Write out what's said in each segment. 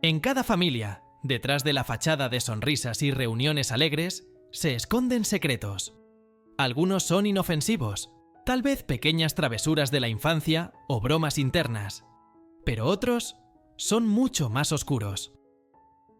En cada familia, detrás de la fachada de sonrisas y reuniones alegres, se esconden secretos. Algunos son inofensivos, tal vez pequeñas travesuras de la infancia o bromas internas, pero otros son mucho más oscuros.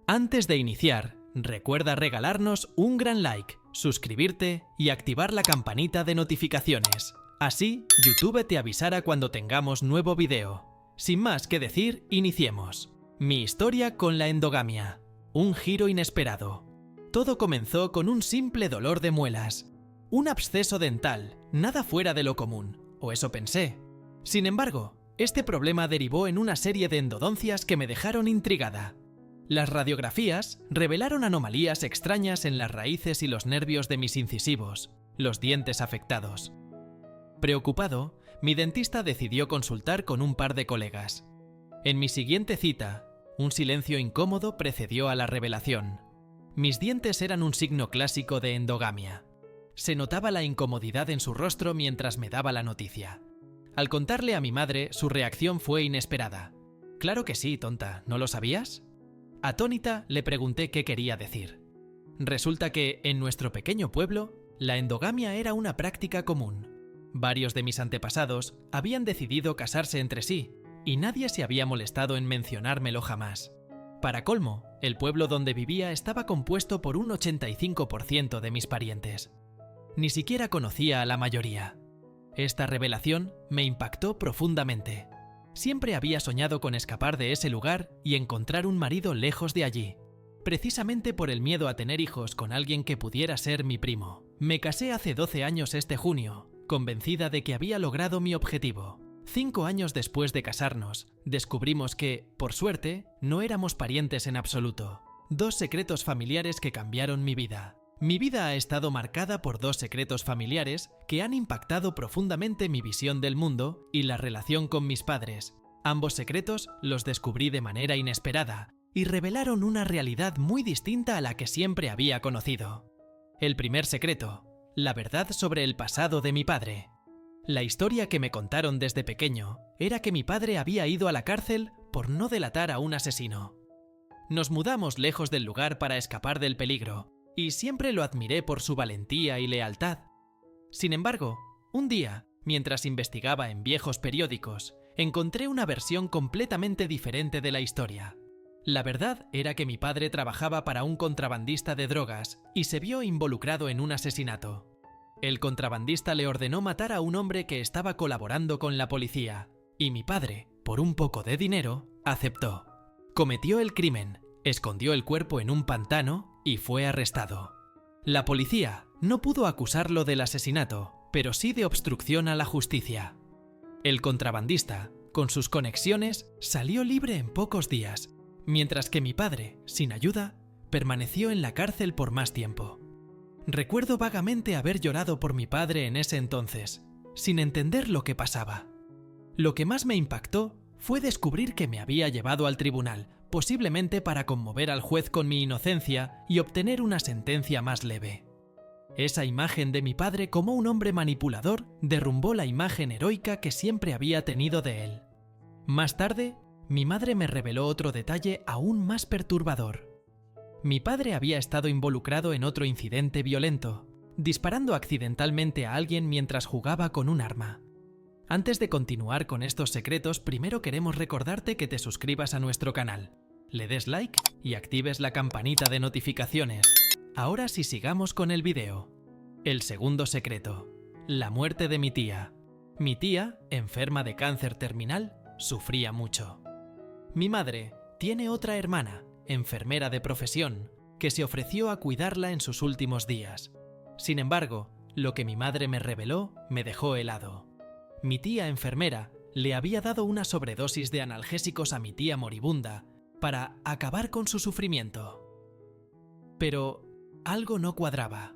Antes de iniciar, recuerda regalarnos un gran like, suscribirte y activar la campanita de notificaciones. Así, YouTube te avisará cuando tengamos nuevo video. Sin más que decir, iniciemos. Mi historia con la endogamia. Un giro inesperado. Todo comenzó con un simple dolor de muelas. Un absceso dental, nada fuera de lo común, o eso pensé. Sin embargo, este problema derivó en una serie de endodoncias que me dejaron intrigada. Las radiografías revelaron anomalías extrañas en las raíces y los nervios de mis incisivos, los dientes afectados. Preocupado, mi dentista decidió consultar con un par de colegas. En mi siguiente cita, un silencio incómodo precedió a la revelación. Mis dientes eran un signo clásico de endogamia. Se notaba la incomodidad en su rostro mientras me daba la noticia. Al contarle a mi madre, su reacción fue inesperada. «Claro que sí, tonta, ¿no lo sabías?». Atónita, le pregunté qué quería decir. Resulta que, en nuestro pequeño pueblo, la endogamia era una práctica común. Varios de mis antepasados habían decidido casarse entre sí, y nadie se había molestado en mencionármelo jamás. Para colmo, el pueblo donde vivía estaba compuesto por un 85% de mis parientes. Ni siquiera conocía a la mayoría. Esta revelación me impactó profundamente. Siempre había soñado con escapar de ese lugar y encontrar un marido lejos de allí, precisamente por el miedo a tener hijos con alguien que pudiera ser mi primo. Me casé hace 12 años este junio, convencida de que había logrado mi objetivo. 5 años después de casarnos, descubrimos que, por suerte, no éramos parientes en absoluto. 2 secretos familiares que cambiaron mi vida. Mi vida ha estado marcada por 2 secretos familiares que han impactado profundamente mi visión del mundo y la relación con mis padres. Ambos secretos los descubrí de manera inesperada y revelaron una realidad muy distinta a la que siempre había conocido. El primer secreto, la verdad sobre el pasado de mi padre. La historia que me contaron desde pequeño era que mi padre había ido a la cárcel por no delatar a un asesino. Nos mudamos lejos del lugar para escapar del peligro, y siempre lo admiré por su valentía y lealtad. Sin embargo, un día, mientras investigaba en viejos periódicos, encontré una versión completamente diferente de la historia. La verdad era que mi padre trabajaba para un contrabandista de drogas y se vio involucrado en un asesinato. El contrabandista le ordenó matar a un hombre que estaba colaborando con la policía, y mi padre, por un poco de dinero, aceptó. Cometió el crimen, escondió el cuerpo en un pantano y fue arrestado. La policía no pudo acusarlo del asesinato, pero sí de obstrucción a la justicia. El contrabandista, con sus conexiones, salió libre en pocos días, mientras que mi padre, sin ayuda, permaneció en la cárcel por más tiempo. Recuerdo vagamente haber llorado por mi padre en ese entonces, sin entender lo que pasaba. Lo que más me impactó fue descubrir que me había llevado al tribunal, posiblemente para conmover al juez con mi inocencia y obtener una sentencia más leve. Esa imagen de mi padre como un hombre manipulador derrumbó la imagen heroica que siempre había tenido de él. Más tarde, mi madre me reveló otro detalle aún más perturbador. Mi padre había estado involucrado en otro incidente violento, disparando accidentalmente a alguien mientras jugaba con un arma. Antes de continuar con estos secretos, primero queremos recordarte que te suscribas a nuestro canal, le des like y actives la campanita de notificaciones. Ahora sí, sigamos con el video. El segundo secreto, la muerte de mi tía. Mi tía, enferma de cáncer terminal, sufría mucho. Mi madre tiene otra hermana, enfermera de profesión, que se ofreció a cuidarla en sus últimos días. Sin embargo, lo que mi madre me reveló me dejó helado. Mi tía enfermera le había dado una sobredosis de analgésicos a mi tía moribunda para acabar con su sufrimiento. Pero algo no cuadraba.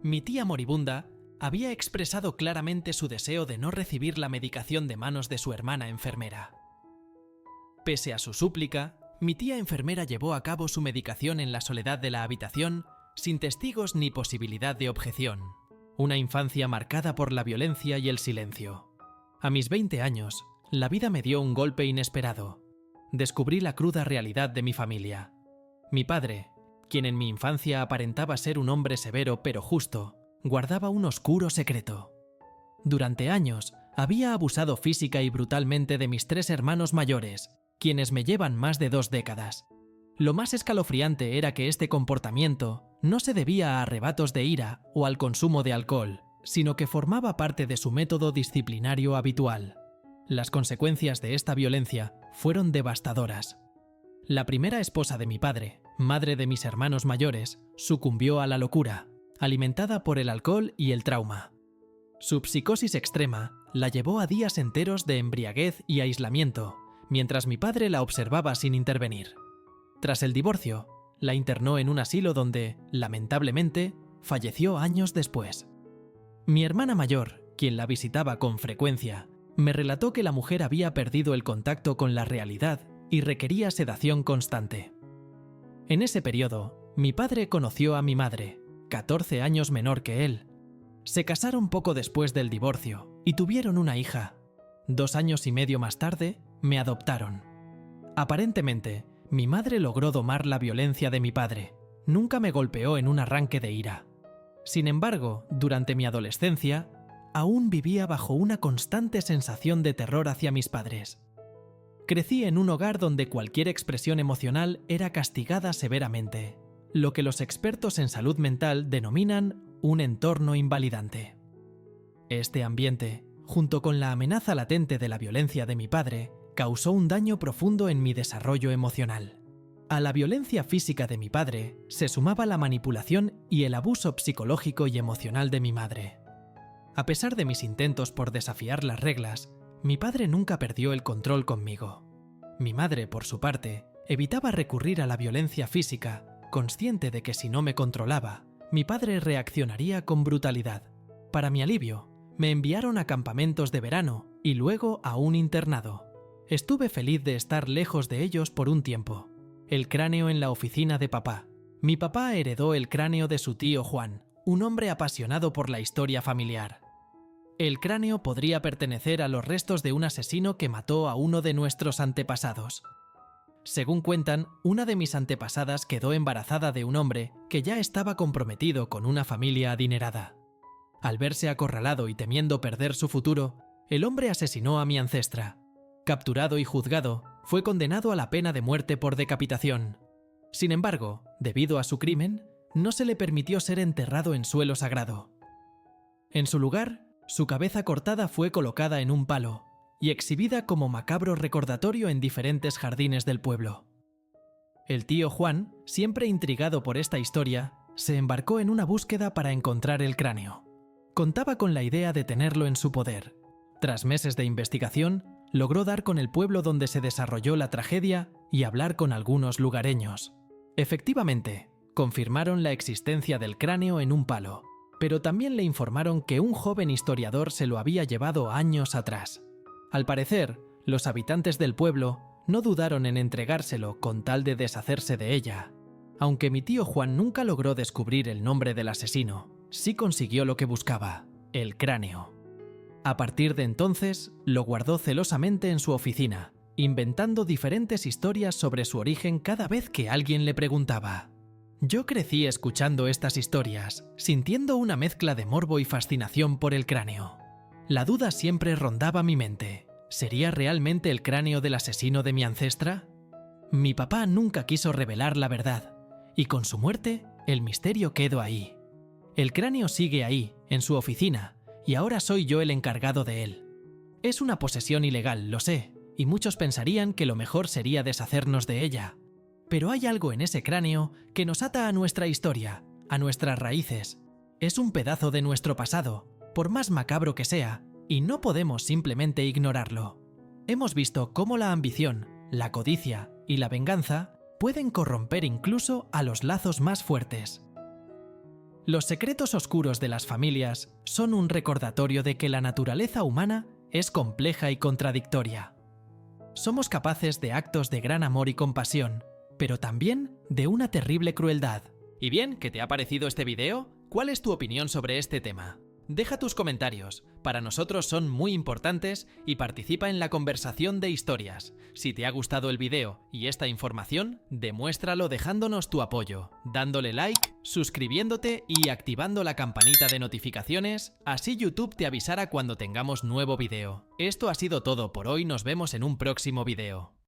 Mi tía moribunda había expresado claramente su deseo de no recibir la medicación de manos de su hermana enfermera. Pese a su súplica, mi tía enfermera llevó a cabo su medicación en la soledad de la habitación, sin testigos ni posibilidad de objeción. Una infancia marcada por la violencia y el silencio. A mis 20 años, la vida me dio un golpe inesperado. descubrí la cruda realidad de mi familia. Mi padre, quien en mi infancia aparentaba ser un hombre severo pero justo, guardaba un oscuro secreto. Durante años, había abusado física y brutalmente de mis 3 hermanos mayores, quienes me llevan más de 2 décadas. Lo más escalofriante era que este comportamiento no se debía a arrebatos de ira o al consumo de alcohol, sino que formaba parte de su método disciplinario habitual. Las consecuencias de esta violencia fueron devastadoras. La primera esposa de mi padre, madre de mis hermanos mayores, sucumbió a la locura, alimentada por el alcohol y el trauma. Su psicosis extrema la llevó a días enteros de embriaguez y aislamiento, mientras mi padre la observaba sin intervenir. Tras el divorcio, la internó en un asilo donde, lamentablemente, falleció años después. Mi hermana mayor, quien la visitaba con frecuencia, me relató que la mujer había perdido el contacto con la realidad y requería sedación constante. En ese periodo, mi padre conoció a mi madre, 14 años menor que él. Se casaron poco después del divorcio y tuvieron una hija. 2 años y medio más tarde, me adoptaron. Aparentemente, mi madre logró domar la violencia de mi padre. Nunca me golpeó en un arranque de ira. Sin embargo, durante mi adolescencia, aún vivía bajo una constante sensación de terror hacia mis padres. Crecí en un hogar donde cualquier expresión emocional era castigada severamente, lo que los expertos en salud mental denominan un entorno invalidante. Este ambiente, junto con la amenaza latente de la violencia de mi padre, causó un daño profundo en mi desarrollo emocional. A la violencia física de mi padre se sumaba la manipulación y el abuso psicológico y emocional de mi madre. A pesar de mis intentos por desafiar las reglas, mi padre nunca perdió el control conmigo. Mi madre, por su parte, evitaba recurrir a la violencia física, consciente de que si no me controlaba, mi padre reaccionaría con brutalidad. Para mi alivio, me enviaron a campamentos de verano y luego a un internado. Estuve feliz de estar lejos de ellos por un tiempo. El cráneo en la oficina de papá. Mi papá heredó el cráneo de su tío Juan, un hombre apasionado por la historia familiar. El cráneo podría pertenecer a los restos de un asesino que mató a uno de nuestros antepasados. Según cuentan, una de mis antepasadas quedó embarazada de un hombre que ya estaba comprometido con una familia adinerada. Al verse acorralado y temiendo perder su futuro, el hombre asesinó a mi ancestra. Capturado y juzgado, fue condenado a la pena de muerte por decapitación. Sin embargo, debido a su crimen, no se le permitió ser enterrado en suelo sagrado. En su lugar, su cabeza cortada fue colocada en un palo y exhibida como macabro recordatorio en diferentes jardines del pueblo. El tío Juan, siempre intrigado por esta historia, se embarcó en una búsqueda para encontrar el cráneo. Contaba con la idea de tenerlo en su poder. Tras meses de investigación, logró dar con el pueblo donde se desarrolló la tragedia y hablar con algunos lugareños. Efectivamente, confirmaron la existencia del cráneo en un palo, pero también le informaron que un joven historiador se lo había llevado años atrás. Al parecer, los habitantes del pueblo no dudaron en entregárselo con tal de deshacerse de ella. Aunque mi tío Juan nunca logró descubrir el nombre del asesino, sí consiguió lo que buscaba, el cráneo. A partir de entonces, lo guardó celosamente en su oficina, inventando diferentes historias sobre su origen cada vez que alguien le preguntaba. Yo crecí escuchando estas historias, sintiendo una mezcla de morbo y fascinación por el cráneo. La duda siempre rondaba mi mente. ¿Sería realmente el cráneo del asesino de mi ancestra? Mi papá nunca quiso revelar la verdad, y con su muerte, el misterio quedó ahí. El cráneo sigue ahí, en su oficina, y ahora soy yo el encargado de él. Es una posesión ilegal, lo sé, y muchos pensarían que lo mejor sería deshacernos de ella. Pero hay algo en ese cráneo que nos ata a nuestra historia, a nuestras raíces. Es un pedazo de nuestro pasado, por más macabro que sea, y no podemos simplemente ignorarlo. Hemos visto cómo la ambición, la codicia y la venganza pueden corromper incluso a los lazos más fuertes. Los secretos oscuros de las familias son un recordatorio de que la naturaleza humana es compleja y contradictoria. Somos capaces de actos de gran amor y compasión, pero también de una terrible crueldad. ¿Y bien, qué te ha parecido este video? ¿Cuál es tu opinión sobre este tema? Deja tus comentarios, para nosotros son muy importantes y participa en la conversación de historias. Si te ha gustado el video y esta información, demuéstralo dejándonos tu apoyo, dándole like, suscribiéndote y activando la campanita de notificaciones, así YouTube te avisará cuando tengamos nuevo video. Esto ha sido todo por hoy, nos vemos en un próximo video.